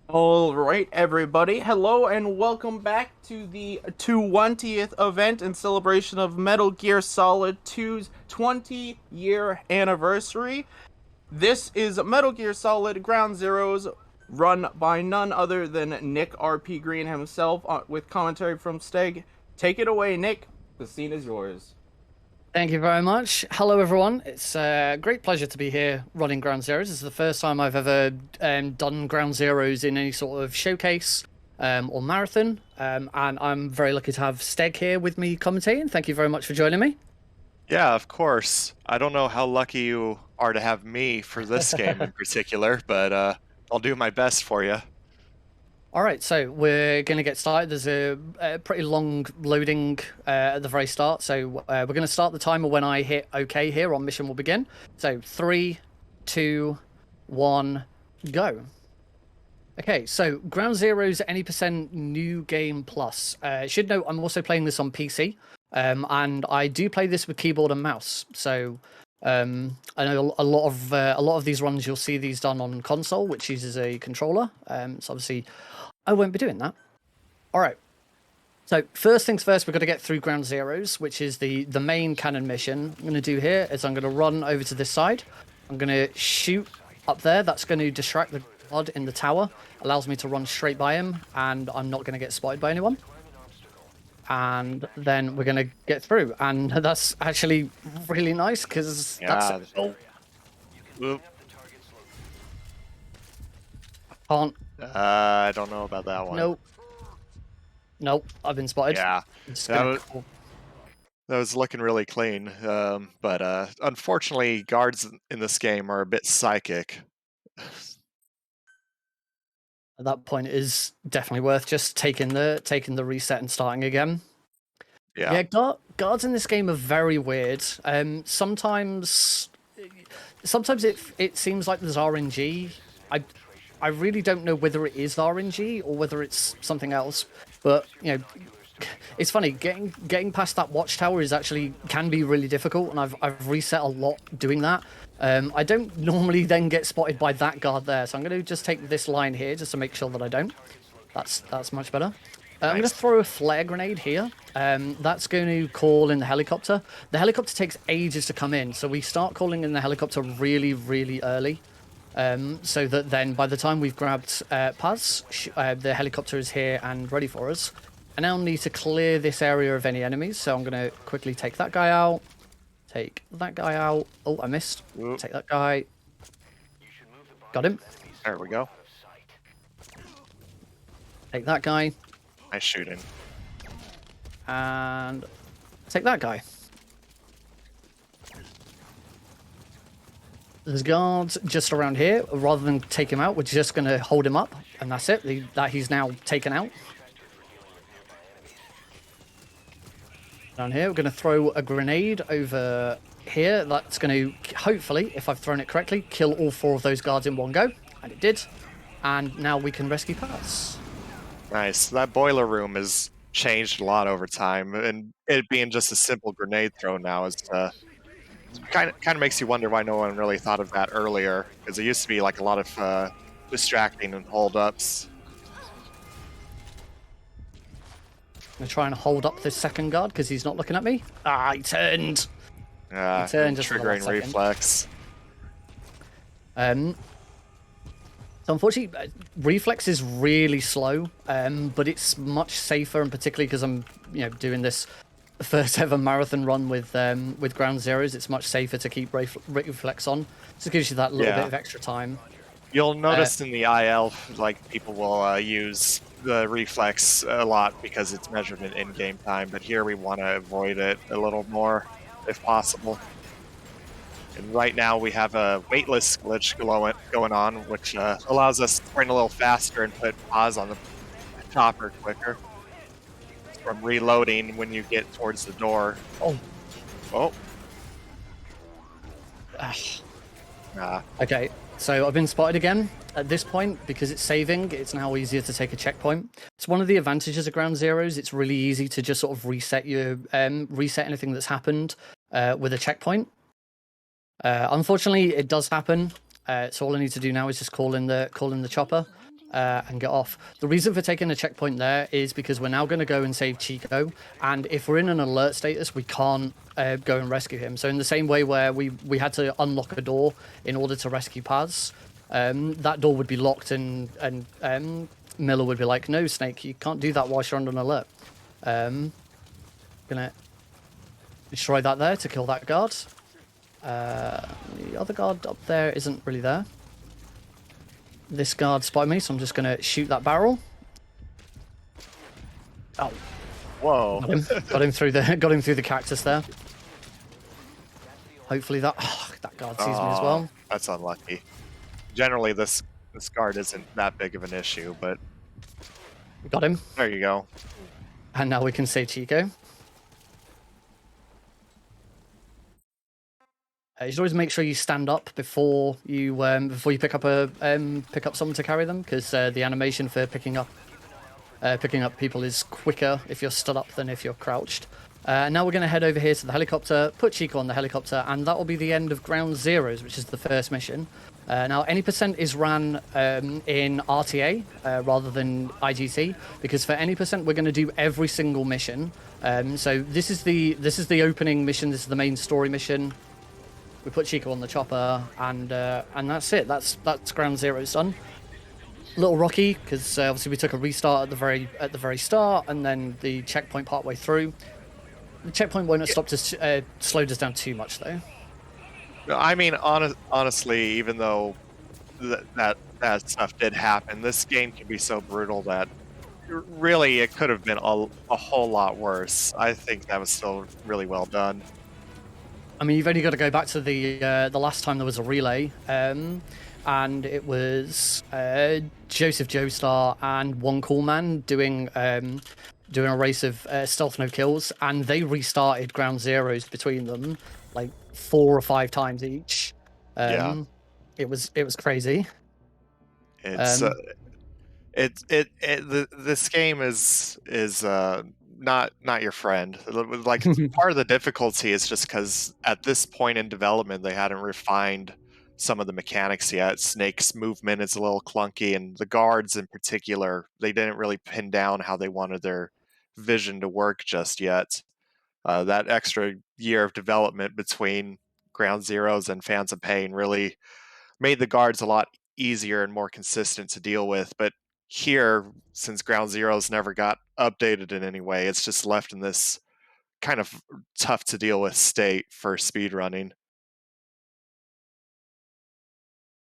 All right, everybody. Hello and welcome back to the 2wentieth event in celebration of Metal Gear Solid 2's 20-year anniversary. This is Metal Gear Solid Ground Zeroes, run by none other than NickRPGreen himself, with commentary from Steg. Take it away, Nick. The scene is yours. Thank you very much. Hello, everyone. It's a great pleasure to be here running Ground Zeroes. This is the first time I've ever done Ground Zeroes in any sort of showcase or marathon. And I'm very lucky to have Steg here with me commentating. Thank you very much for joining me. Yeah, of course. I don't know how lucky you are to have me for this game in particular, but I'll do my best for you. All right, so we're going to get started. There's a pretty long loading at the very start. So we're going to start the timer when I hit OK here on Mission Will Begin. So 3, 2, 1, go. Okay, so Ground Zeroes any percent new game plus. Should note I'm also playing this on PC, and I do play this with keyboard and mouse. So I know a lot of these runs you'll see these done on console, which uses a controller. So obviously I won't be doing that. All right. So first things first, we've got to get through Ground Zeroes, which is the main canon mission. I'm going to do here is I'm going to run over to this side. I'm going to shoot up there. That's going to distract the guard in the tower. Allows me to run straight by him, and I'm not going to get spotted by anyone. And then we're going to get through, and that's actually really nice because that's. Oh, Oop. can't. I don't know about that one. Nope. I've been spotted. Yeah, that was looking really clean, but unfortunately, guards in this game are a bit psychic. At that point, it is definitely worth just taking the reset and starting again. Yeah. Guards in this game are very weird. Sometimes it seems like there's RNG. I really don't know whether it is RNG or whether it's something else. But you know, it's funny getting past that watchtower can be really difficult, and I've reset a lot doing that. I don't normally then get spotted by that guard there, so I'm going to just take this line here just to make sure that I don't. That's much better. I'm going to throw a flare grenade here. That's going to call in the helicopter. The helicopter takes ages to come in, so we start calling in the helicopter really, really early. So that then by the time we've grabbed Paz, the helicopter is here and ready for us. I now need to clear this area of any enemies, so I'm going to quickly take that guy out. Take that guy out. Oh, I missed. Oop. Take that guy. Got him. There we go. Take that guy. Nice shooting. And take that guy. There's guards just around here. Rather than take him out, we're just going to hold him up, and that's it. That he's now taken out. Down here, we're going to throw a grenade over here. That's going to, hopefully, if I've thrown it correctly, kill all 4 of those guards in one go. And it did. And now we can rescue Paz. Nice. That boiler room has changed a lot over time, and it being just a simple grenade throw now is kind of makes you wonder why no one really thought of that earlier, because it used to be like a lot of distracting and holdups. I'm going to try and hold up this second guard because he's not looking at me. Ah, he turned. He turned just for triggering a second. reflex. So unfortunately, reflex is really slow, but it's much safer, and particularly because I'm, doing this first ever marathon run with Ground Zeroes, it's much safer to keep reflex on. So it gives you that little bit of extra time. You'll notice in the IL, like, people will use the reflex a lot because it's measured in in-game time, but here we want to avoid it a little more, if possible. And right now we have a weightless glitch going on, which allows us to sprint a little faster and put pause on the chopper quicker from reloading when you get towards the door. Oh. Okay, so I've been spotted again. At this point, because it's saving, it's now easier to take a checkpoint. It's one of the advantages of Ground Zeroes. It's really easy to just sort of reset anything that's happened with a checkpoint. Unfortunately, it does happen. So all I need to do now is just call in the chopper. and get off. The reason for taking a checkpoint there is because we're now going to go and save Chico, and if we're in an alert status, we can't go and rescue him. So in the same way where we had to unlock a door in order to rescue Paz, that door would be locked, and Miller would be like, "No, Snake, you can't do that whilst you're under an alert." Gonna destroy that there to kill that guard. The other guard up there isn't really there. This guard spotted me, so I'm just gonna shoot that barrel. Oh, Whoa! got him through the cactus there. Hopefully that guard sees me as well. That's unlucky. Generally, this guard isn't that big of an issue, but Got him. there you go. And now we can save Chico. You should always make sure you stand up before you pick up someone to carry them, because the animation for picking up people is quicker if you're stood up than if you're crouched. Now we're going to head over here to the helicopter, put Chico on the helicopter, and that will be the end of Ground Zeroes, which is the first mission. Now, any percent is ran in RTA rather than IGT, because for any percent we're going to do every single mission. So this is the opening mission. This is the main story mission. We put Chico on the chopper, and that's it. That's Ground Zeroes done. A little rocky because obviously we took a restart at the very start, and then the checkpoint partway through. The checkpoint won't stop to slowed us down too much, though. I mean, honestly, even though that stuff did happen, this game can be so brutal that really it could have been a whole lot worse. I think that was still really well done. I mean, you've only got to go back to the last time there was a relay, and it was Joseph Joestar and One Cool Man doing a race of stealth no kills, and they restarted Ground Zeroes between them like 4 or 5 times each. Yeah, it was crazy. it's this game is not your friend. Like part of the difficulty is just because at this point in development they hadn't refined some of the mechanics yet. Snake's movement is a little clunky, and the guards in particular, they didn't really pin down how they wanted their vision to work just yet. That extra year of development between Ground Zeroes and Fans of Pain really made the guards a lot easier and more consistent to deal with. But here, since Ground Zeroes never got updated in any way, it's just left in this kind of tough to deal with state for speedrunning.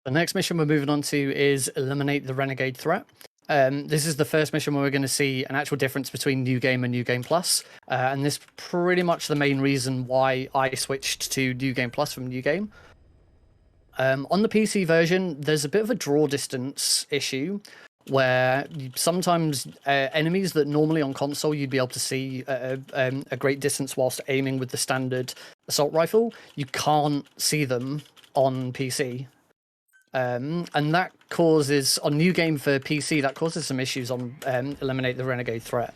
The next mission we're moving on to is Eliminate the Renegade Threat. This is the first mission where we're going to see an actual difference between New Game and New Game Plus, and this is pretty much the main reason why I switched to New Game Plus from New Game. On the PC version, there's a bit of a draw distance issue, where sometimes enemies that normally on console you'd be able to see a great distance whilst aiming with the standard assault rifle, you can't see them on PC. And that causes, on New Game for PC, that causes some issues on Eliminate the Renegade Threat.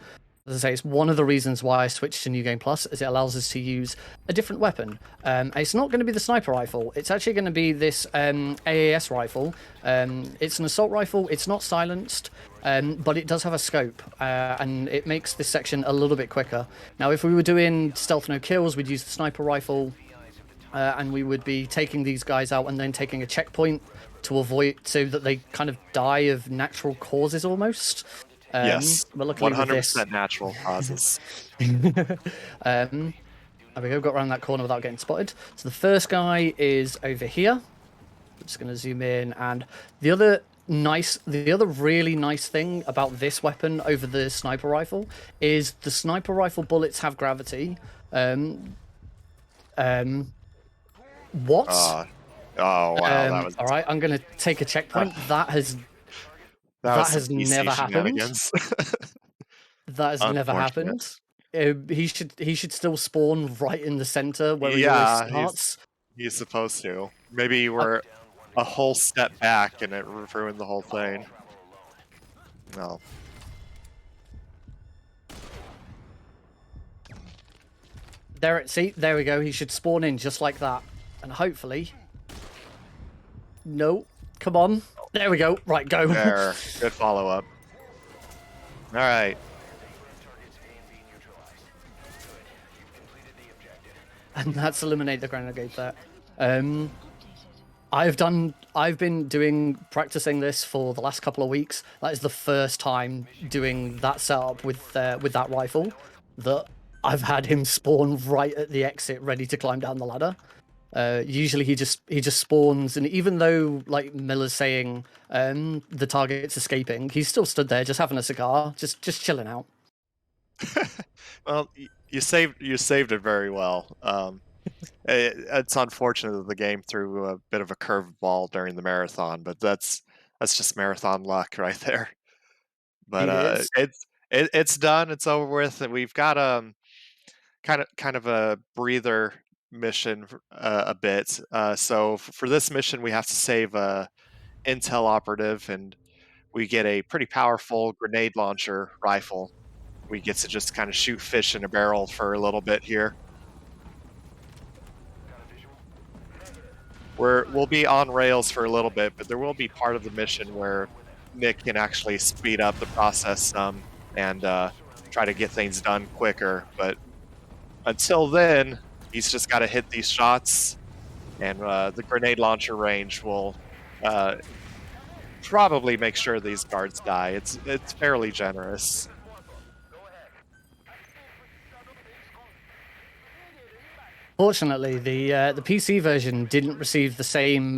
As I say, it's one of the reasons why I switched to New Game Plus, is it allows us to use a different weapon. It's not going to be the sniper rifle. It's actually going to be this AAS rifle. It's an assault rifle. It's not silenced, but it does have a scope, and it makes this section a little bit quicker. Now, if we were doing stealth no kills, we'd use the sniper rifle, and we would be taking these guys out and then taking a checkpoint to avoid, so that they kind of die of natural causes almost. Yes, but luckily 100% natural causes. There we go, got around that corner without getting spotted. So the first guy is over here. I'm just going to zoom in, and the other really nice thing about this weapon over the sniper rifle is the sniper rifle bullets have gravity. What? Oh wow, that was all right. I'm going to take a checkpoint. That has never happened. That has never happened. He should still spawn right in the center where he always starts. He's supposed to. Maybe you were a whole step back and it ruined the whole thing. No. There we go. He should spawn in just like that, and hopefully. No, come on. There we go. Right, go. There. Good follow-up. All right. And that's eliminate the Renegade there. I've been practicing this for the last couple of weeks. That is the first time doing that setup with that rifle that I've had him spawn right at the exit, ready to climb down the ladder. Usually he just spawns, and even though like Miller's saying the target's escaping, he's still stood there just having a cigar, just chilling out. Well, you saved it very well. It's unfortunate that the game threw a bit of a curveball during the marathon, but that's just marathon luck right there. But it's done. It's over with, and we've got kind of a breather mission a bit. So for this mission, we have to save a intel operative, and we get a pretty powerful grenade launcher rifle. We get to just kind of shoot fish in a barrel for a little bit here. We'll be on rails for a little bit, but there will be part of the mission where Nick can actually speed up the process some and try to get things done quicker. But until then, he's just got to hit these shots, and the grenade launcher range will probably make sure these guards die. It's fairly generous. Fortunately, the PC version didn't receive the same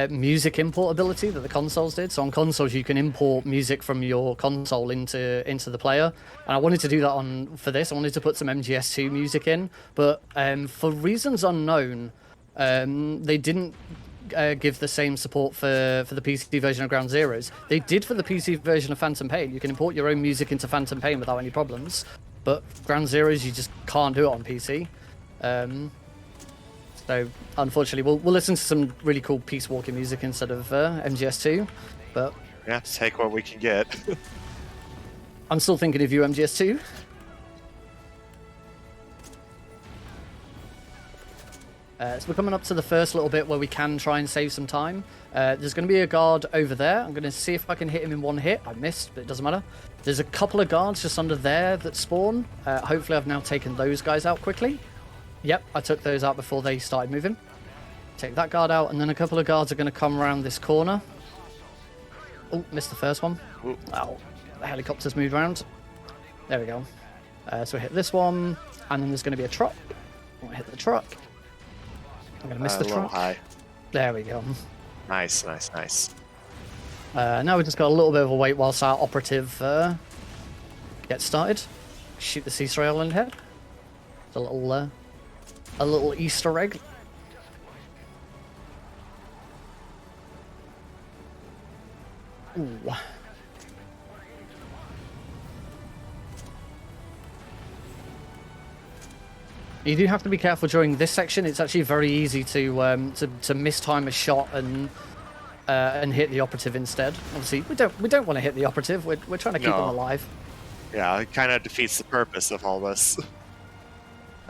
music import ability that the consoles did. So on consoles, you can import music from your console into the player. And I wanted to do that for this. I wanted to put some MGS2 music in, but for reasons unknown, they didn't give the same support for the PC version of Ground Zeroes. They did for the PC version of Phantom Pain. You can import your own music into Phantom Pain without any problems. But Ground Zeroes, you just can't do it on PC. So unfortunately, we'll listen to some really cool Peace Walking music instead of MGS2. But yeah, take what we can get. I'm still thinking of you, MGS2. So we're coming up to the first little bit where we can try and save some time. There's going to be a guard over there. I'm going to see if I can hit him in one hit. I missed, but it doesn't matter. There's a couple of guards just under there that spawn. Hopefully I've now taken those guys out quickly. Yep, I took those out before they started moving. Take that guard out, and then a couple of guards are going to come around this corner. Oh, missed the first one. Ooh. Oh, the helicopter's moved around. There we go. So we hit this one, and then there's going to be a truck. I'm going to hit the truck. I'm going to miss the truck. A little high. There we go. Nice, nice, nice. Now we've just got a little bit of a wait whilst our operative gets started. Shoot the Caesar Island head. It's a little Easter egg. Ooh. You do have to be careful during this section. It's actually very easy to mistime a shot and hit the operative instead. Obviously, we don't want to hit the operative. We're trying to keep them alive. Yeah, it kind of defeats the purpose of all this.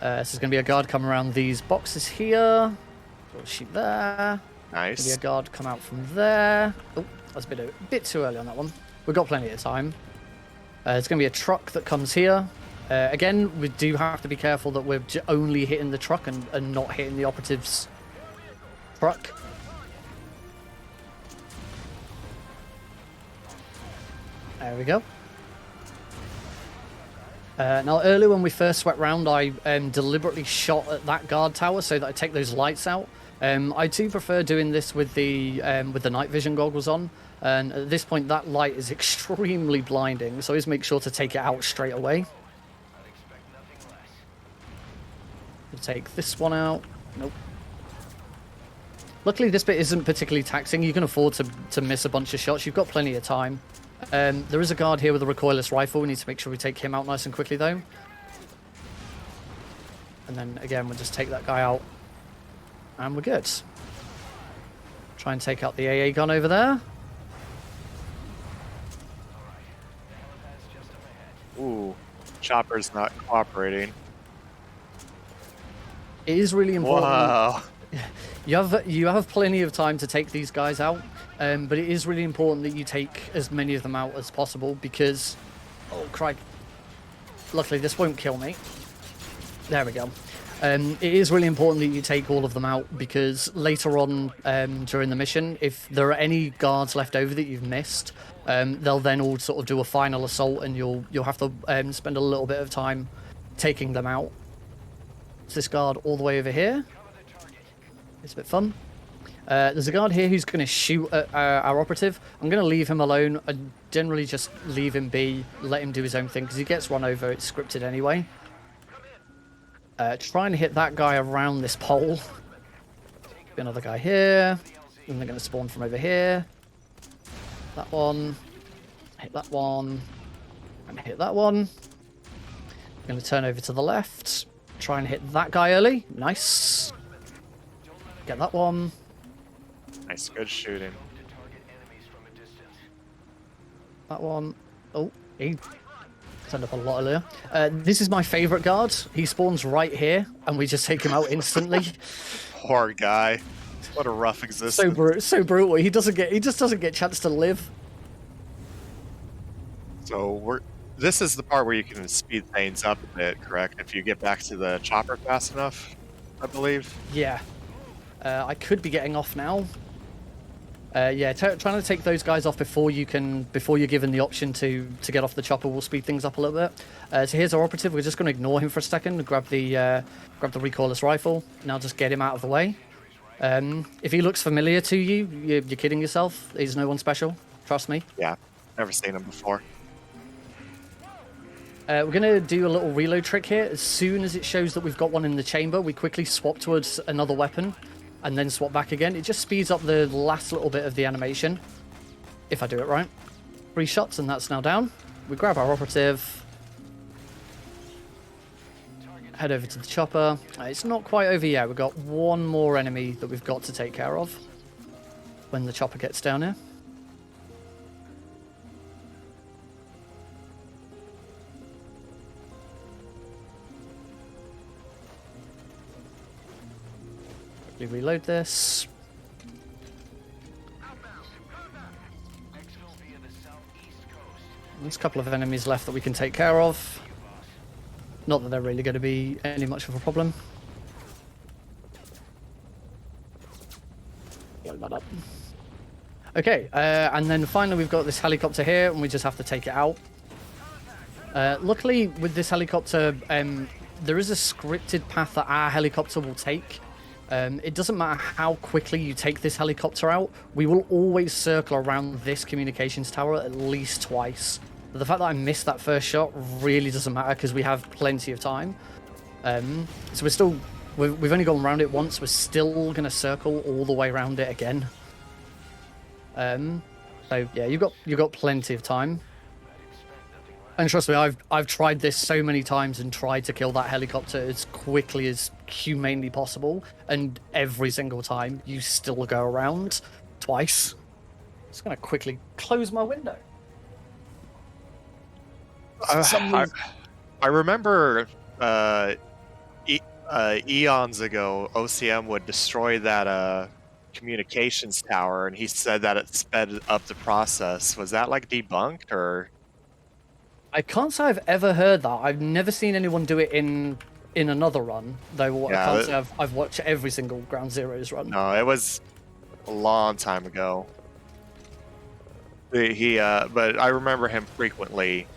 So there's going to be a guard come around these boxes here. We'll shoot there. Nice. Maybe a guard come out from there. Oh, that's a bit too early on that one. We've got plenty of time. There's going to be a truck that comes here. Again, we do have to be careful that we're only hitting the truck and not hitting the operative's truck. There we go. Now, earlier when we first swept round, I deliberately shot at that guard tower so that I take those lights out. I do prefer doing this with the night vision goggles on. And at this point, that light is extremely blinding, so always make sure to take it out straight away. We'll take this one out. Nope. Luckily, this bit isn't particularly taxing. You can afford to miss a bunch of shots. You've got plenty of time. There is a guard here with a recoilless rifle. We need to make sure we take him out nice and quickly, though. And then, again, we'll just take that guy out. And we're good. Try and take out the AA gun over there. Ooh, chopper's not cooperating. It is really important. Wow. You have plenty of time to take these guys out, but it is really important that you take as many of them out as possible because, oh crikey, luckily this won't kill me. There we go. It is really important that you take all of them out because later on during the mission, if there are any guards left over that you've missed, they'll then all sort of do a final assault, and you'll have to spend a little bit of time taking them out. It's this guard all the way over here. It's a bit fun. There's a guard here who's going to shoot at our operative. I'm going to leave him alone. I generally just leave him be, let him do his own thing because he gets run over. It's scripted anyway. Try and hit that guy around this pole. Another guy here. And they're going to spawn from over here. That one. Hit that one. And hit that one. I'm going to turn over to the left. Try and hit that guy early. Nice. Get that one. Nice, good shooting. That one. Oh, he turned up a lot earlier. This is my favorite guard. He spawns right here, and we just take him out instantly. Poor guy. What a rough existence. So brutal. He just doesn't get a chance to live. So this is the part where you can speed things up a bit, correct? If you get back to the chopper fast enough, I believe. Yeah. I could be getting off now. Yeah, trying to take those guys off before you're given the option to get off the chopper will speed things up a little bit. So here's our operative. We're just going to ignore him for a second and grab the recoilless rifle. Now just get him out of the way. If he looks familiar to you, you're kidding yourself. He's no one special. Trust me. Yeah, never seen him before. We're going to do a little reload trick here. As soon as it shows that we've got one in the chamber, we quickly swap towards another weapon and then swap back again. It just speeds up the last little bit of the animation, if I do it right. 3 shots and that's now down. We grab our operative. Head over to the chopper. It's not quite over yet. We've got one more enemy that we've got to take care of when the chopper gets down here. Reload this. There's a couple of enemies left that we can take care of. Not that they're really going to be any much of a problem. Get that up. Okay, and then finally we've got this helicopter here, and we just have to take it out. Luckily, with this helicopter, there is a scripted path that our helicopter will take. It doesn't matter how quickly you take this helicopter out, we will always circle around this communications tower at least twice. But the fact that I missed that first shot really doesn't matter because we have plenty of time. So we've only gone around it once, we're still going to circle all the way around it again. So yeah, you've got plenty of time. And trust me, I've tried this so many times and tried to kill that helicopter as quickly as humanely possible, and every single time you still go around twice. Just gonna quickly close my window. I remember eons ago, OCM would destroy that communications tower, and he said that it sped up the process. Was that like debunked, or? I can't say I've ever heard that. I've never seen anyone do it in another run, though. Yeah, I can't say I've watched every single Ground Zeroes run. No, it was a long time ago. But I remember him frequently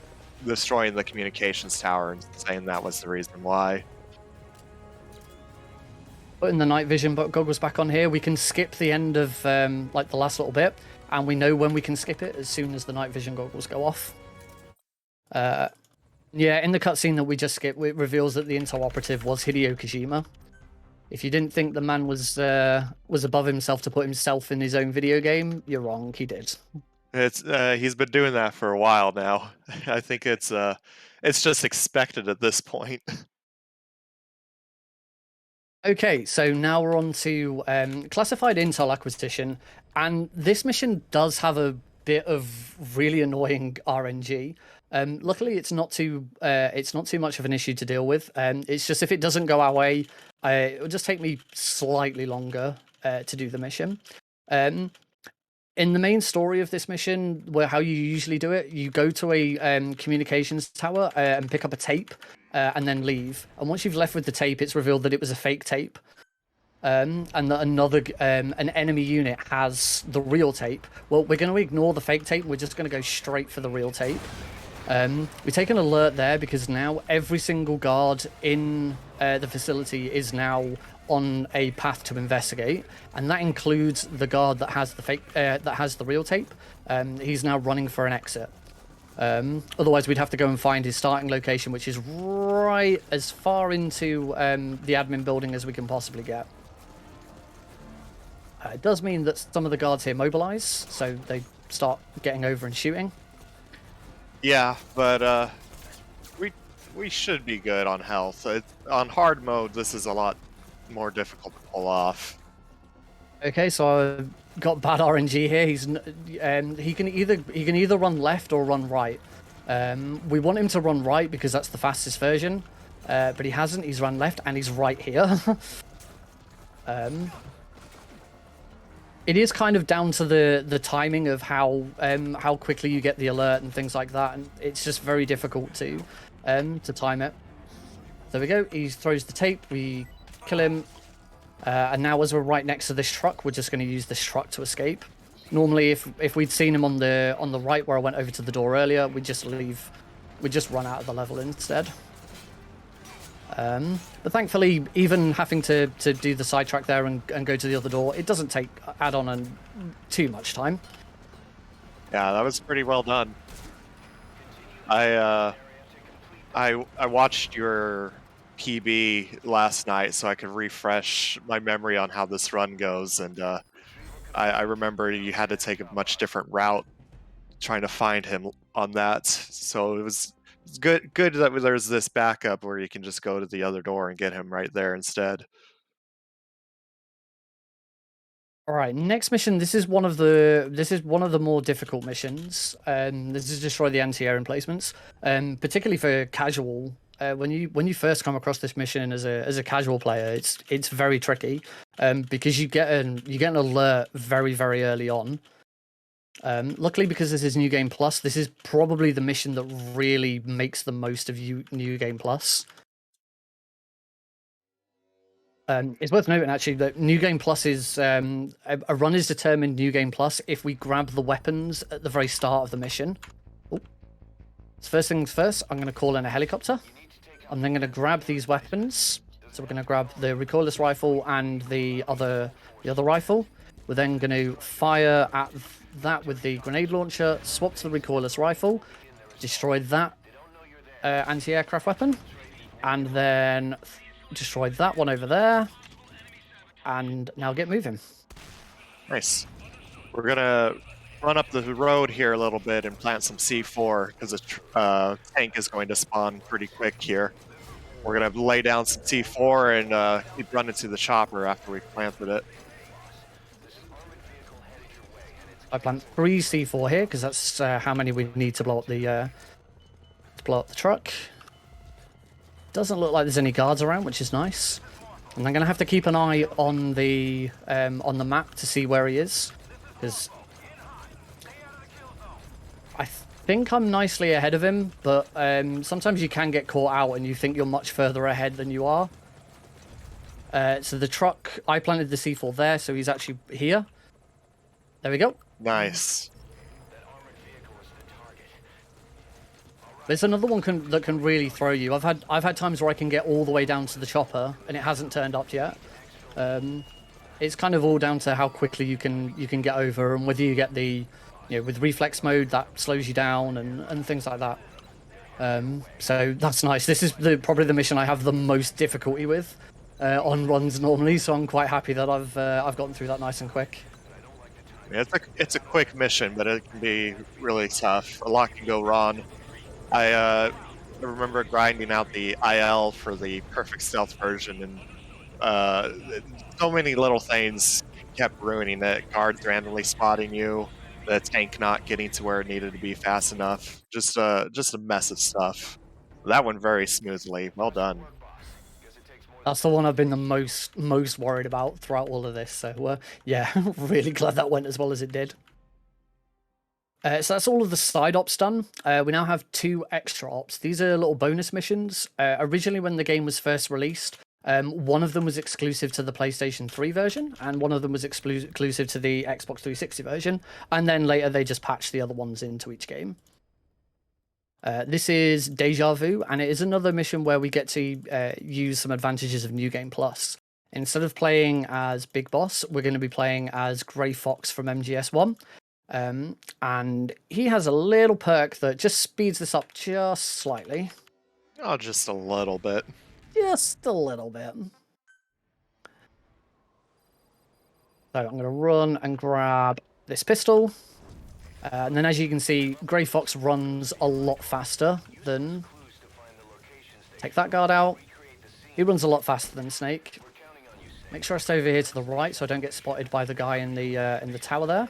destroying the communications tower and saying that was the reason why. Putting the night vision goggles back on here, we can skip the end of like the last little bit, and we know when we can skip it as soon as the night vision goggles go off. Yeah, in the cutscene that we just skipped, it reveals that the Intel operative was Hideo Kojima. If you didn't think the man was above himself to put himself in his own video game, you're wrong. He did. He's been doing that for a while now. I think it's just expected at this point. Okay, so now we're on to classified intel acquisition, and this mission does have a bit of really annoying RNG. Luckily, it's not too much of an issue to deal with. It's just if it doesn't go our way, it will just take me slightly longer to do the mission. In the main story of this mission, where how you usually do it, you go to a communications tower and pick up a tape and then leave. And once you've left with the tape, it's revealed that it was a fake tape. And that an enemy unit has the real tape. Well, we're going to ignore the fake tape. We're just going to go straight for the real tape. We take an alert there because now every single guard in the facility is now on a path to investigate, and that includes the guard that has the fake that has the real tape. He's now running for an exit. Otherwise, we'd have to go and find his starting location, which is right as far into the admin building as we can possibly get. It does mean that some of the guards here mobilize, so they start getting over and shooting. Yeah, but we should be good on health. On hard mode, this is a lot more difficult to pull off. Okay, so I've got bad RNG here. He can either run left or run right. We want him to run right because that's the fastest version, but he hasn't. He's run left and he's right here. It is kind of down to the timing of how quickly you get the alert and things like that, and it's just very difficult to time it. There we go. He throws the tape. We kill him, and now as we're right next to this truck, we're just going to use this truck to escape. Normally, if we'd seen him on the right where I went over to the door earlier, we'd just leave. We'd just run out of the level instead. But thankfully, even having to do the sidetrack there and go to the other door, it doesn't take add-on and too much time. Yeah, that was pretty well done. I watched your PB last night so I could refresh my memory on how this run goes, and I remember you had to take a much different route trying to find him on that. So it's good that there's this backup where you can just go to the other door and get him right there instead. All right, next mission. This is one of the more difficult missions. This is destroy the anti-air emplacements, particularly for casual. When you first come across this mission as a casual player, it's very tricky, because you get an alert very early on. Luckily, because this is New Game Plus, this is probably the mission that really makes the most of New Game Plus. It's worth noting actually that New Game Plus is a run is determined New Game Plus if we grab the weapons at the very start of the mission. Oh. So first things first, I'm going to call in a helicopter. I'm then going to grab these weapons. So we're going to grab the recoilless rifle and the other rifle. We're then going to fire at that with the grenade launcher, swap to the recoilless rifle, destroy that anti-aircraft weapon, and then destroy that one over there, and now get moving. Nice. We're gonna run up the road here a little bit and plant some C4 because a tank is going to spawn pretty quick here. We're gonna lay down some C4 and keep running to the chopper after we've planted it. I plant 3 C4 here because that's how many we need to blow up the truck. Doesn't look like there's any guards around, which is nice. And I'm going to have to keep an eye on the map to see where he is, because I think I'm nicely ahead of him, but sometimes you can get caught out and you think you're much further ahead than you are. So the truck, I planted the C4 there, so he's actually here. There we go. Nice. There's another one that can really throw you. I've had times where I can get all the way down to the chopper and it hasn't turned up yet. It's kind of all down to how quickly you can get over, and whether you get with reflex mode that slows you down and things like that. So that's nice. This is probably the mission I have the most difficulty with on runs normally. So I'm quite happy that I've gotten through that nice and quick. Yeah, it's a quick mission, but it can be really tough. A lot can go wrong. I remember grinding out the IL for the perfect stealth version, and so many little things kept ruining it. Guards randomly spotting you, the tank not getting to where it needed to be fast enough. Just a mess of stuff. That went very smoothly. Well done. That's the one I've been the most worried about throughout all of this. So yeah, really glad that went as well as it did. So that's all of the side ops done. We now have 2 extra ops. These are little bonus missions. Originally, when the game was first released, one of them was exclusive to the PlayStation 3 version, and one of them was exclusive to the Xbox 360 version. And then later, they just patched the other ones into each game. This is Deja Vu, and it is another mission where we get to use some advantages of New Game Plus. Instead of playing as Big Boss, we're going to be playing as Grey Fox from MGS1. And he has a little perk that just speeds this up just slightly. Oh, just a little bit. Just a little bit. So I'm going to run and grab this pistol. And then as you can see, Grey Fox runs a lot faster than... Take that guard out. He runs a lot faster than Snake. Make sure I stay over here to the right so I don't get spotted by the guy in the tower there.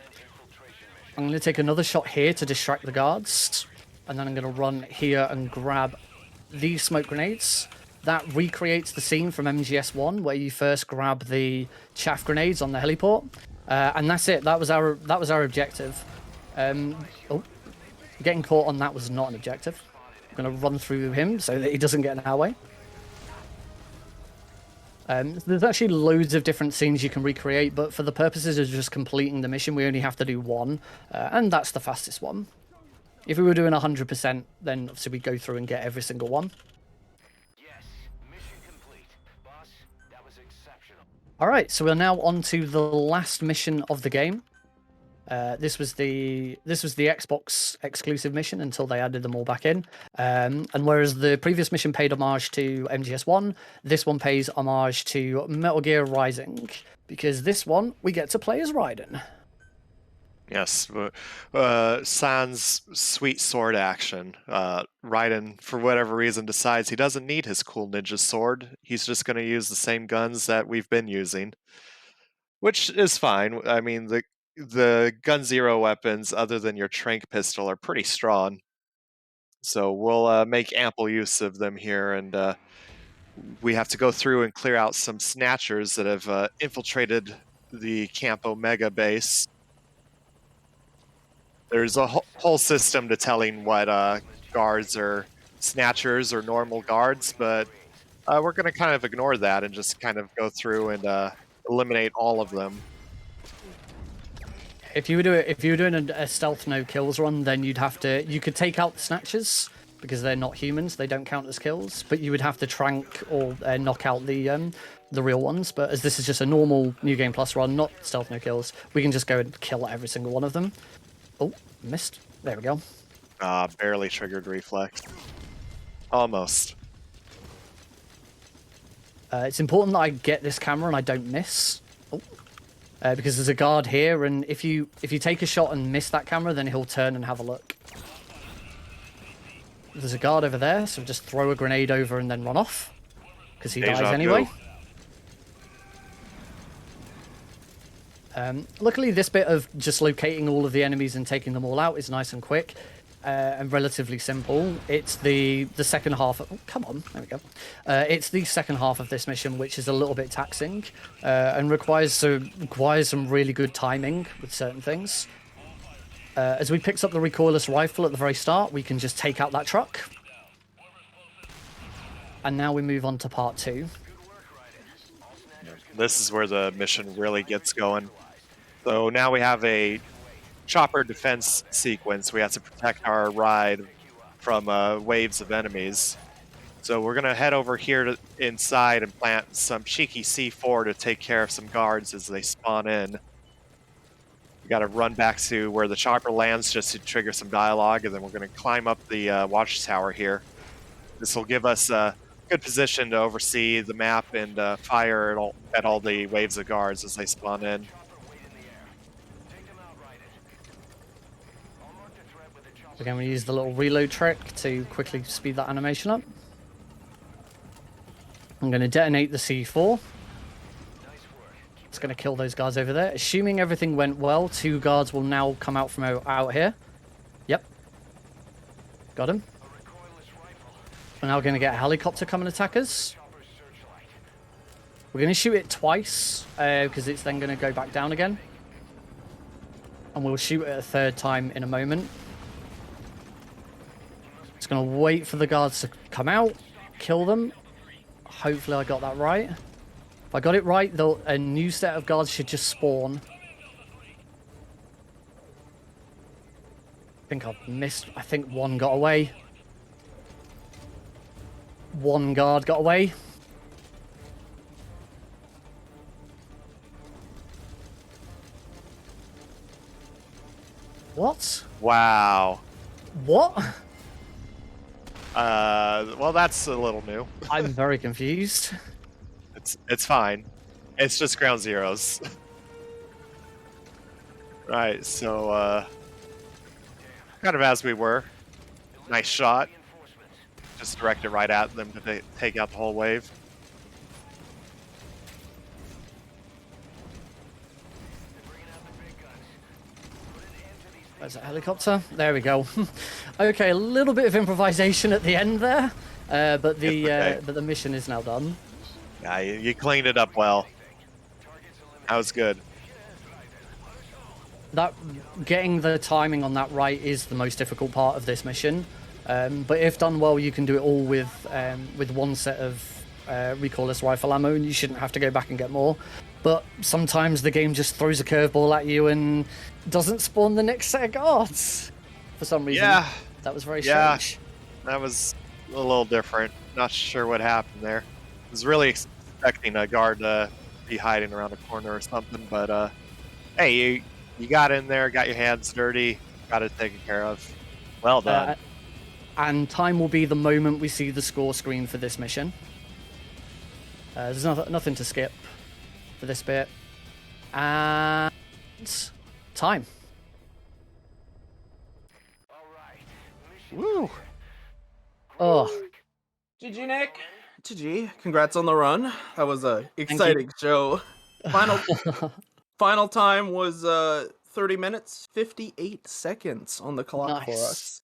I'm going to take another shot here to distract the guards. And then I'm going to run here and grab these smoke grenades. That recreates the scene from MGS1 where you first grab the chaff grenades on the heliport. And that's it. That was our objective. Getting caught on that was not an objective. I'm going to run through him so that he doesn't get in our way. There's actually loads of different scenes you can recreate, but for the purposes of just completing the mission, we only have to do one, and that's the fastest one. If we were doing 100%, then obviously we'd go through and get every single one. Yes, mission complete. Boss, that was exceptional. Alright, so we're now on to the last mission of the game. This was the Xbox exclusive mission until they added them all back in. And whereas the previous mission paid homage to MGS1, this one pays homage to Metal Gear Rising, because this one we get to play as Raiden. Yes, sans sweet sword action. Raiden, for whatever reason, decides he doesn't need his cool ninja sword. He's just going to use the same guns that we've been using, which is fine. I mean, the Gun Zero weapons, other than your Trank pistol, are pretty strong. So we'll make ample use of them here, and we have to go through and clear out some snatchers that have infiltrated the Camp Omega base. There's a whole system to telling what guards are snatchers or normal guards, but we're going to kind of ignore that and just kind of go through and eliminate all of them. If you were doing a stealth no kills run, then you could take out the snatchers because they're not humans; they don't count as kills. But you would have to trank or knock out the real ones. But as this is just a normal New Game Plus run, not stealth no kills, we can just go and kill every single one of them. Oh, missed. There we go. Barely triggered reflex. Almost. It's important that I get this camera and I don't miss. Oh. Because there's a guard here, and if you take a shot and miss that camera, then he'll turn and have a look. There's a guard over there, so just throw a grenade over and then run off, because he dies anyway. Luckily, this bit of just locating all of the enemies and taking them all out is nice and quick. And relatively simple. It's the second half. Oh, come on, there we go. It's the second half of this mission, which is a little bit taxing and requires some really good timing with certain things. As we picked up the recoilless rifle at the very start, we can just take out that truck. And now we move on to part 2. This is where the mission really gets going. So now we have a chopper defense sequence. We have to protect our ride from waves of enemies. So we're going to head over here inside and plant some cheeky C4 to take care of some guards as they spawn in. We got to run back to where the chopper lands just to trigger some dialogue, and then we're going to climb up the watchtower here. This will give us a good position to oversee the map and fire at all the waves of guards as they spawn in. Again, we use the little reload trick to quickly speed that animation up. I'm going to detonate the C4. It's going to kill those guards over there. Assuming everything went well, 2 guards will now come out from out here. Yep. Got him. We're now going to get a helicopter come and attack us. We're going to shoot it twice, because it's then going to go back down again. And we'll shoot it a third time in a moment. Just going to wait for the guards to come out, kill them. Hopefully I got that right. If I got it right, a new set of guards should just spawn. I think I've missed. I think one got away. One guard got away. What? Wow. What? Well, that's a little new. I'm very confused. It's fine. It's just ground zeros. Right, so, kind of as we were. Nice shot. Just direct it right at them to take out the whole wave. There's a helicopter. There we go. Okay, a little bit of improvisation at the end there, but the mission is now done. Yeah, you cleaned it up well. That was good. That getting the timing on that right is the most difficult part of this mission. But if done well, you can do it all with one set of recoilless rifle ammo, and you shouldn't have to go back and get more. But sometimes the game just throws a curveball at you and doesn't spawn the next set of guards for some reason. Yeah, that was very strange. That was a little different. Not sure what happened there. I was really expecting a guard to be hiding around a corner or something, but hey, you got in there, got your hands dirty, got it taken care of. Well done. And time will be the moment we see the score screen for this mission. There's nothing to skip for this bit. And time. Woo! Oh, GG, Nick. GG. Congrats on the run. That was a exciting show. Final time was 30 minutes 58 seconds on the clock for us.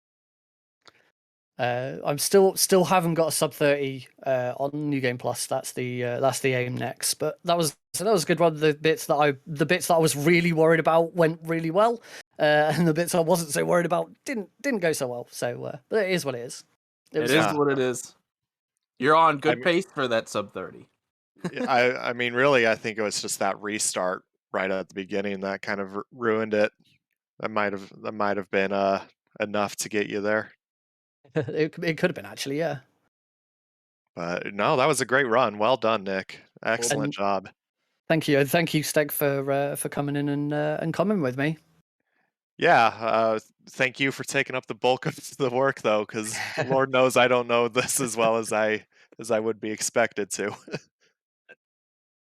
I'm still haven't got a sub 30 on New Game Plus. That's the aim next. But that was a good run. The bits that I was really worried about went really well, and the bits I wasn't so worried about didn't go so well. So, but it is what it is. It is what it is. You're on good pace for that sub 30. I mean, really, I think it was just that restart right at the beginning that kind of ruined it. That might have been enough to get you there. It could have been actually, yeah. But no, that was a great run. Well done, Nick. Excellent job. Thank you, Steg, for coming in and coming with me. Yeah, thank you for taking up the bulk of the work, though, because Lord knows I don't know this as well as I would be expected to.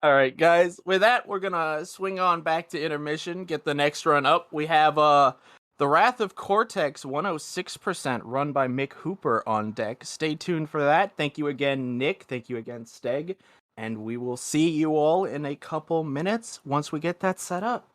All right, guys. With that, we're gonna swing on back to intermission. Get the next run up. We have The Wrath of Cortex 106% run by Mick Hooper on deck. Stay tuned for that. Thank you again, Nick. Thank you again, Steg. And we will see you all in a couple minutes once we get that set up.